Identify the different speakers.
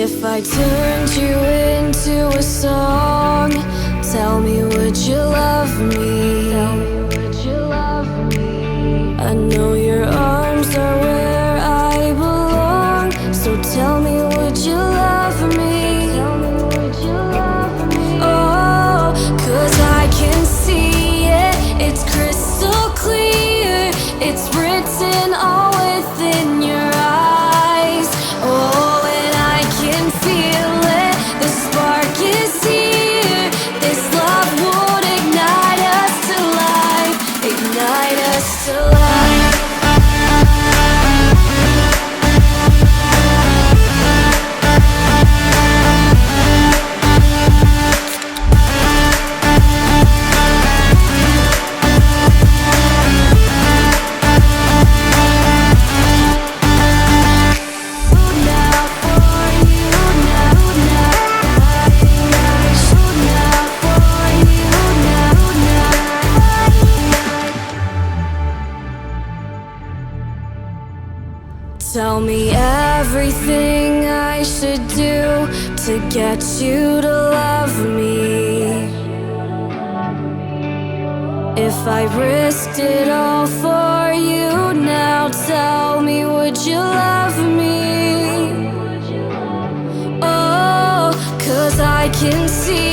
Speaker 1: If I turned you into a song, tell me, would you love me? Tell me, would you love me? I know your arms are where I belong, so tell me, would you love me? Tell me, would you love me? Oh, 'cause I can see it, it's crystal clear, it's written all within your eyes. Oh, and I can feel it, the spark is here, this love would ignite us to life, ignite us to life. Tell me everything I should do to get you to love me. If I risked it all for you now, tell me, would you love me? Oh, 'cause I can see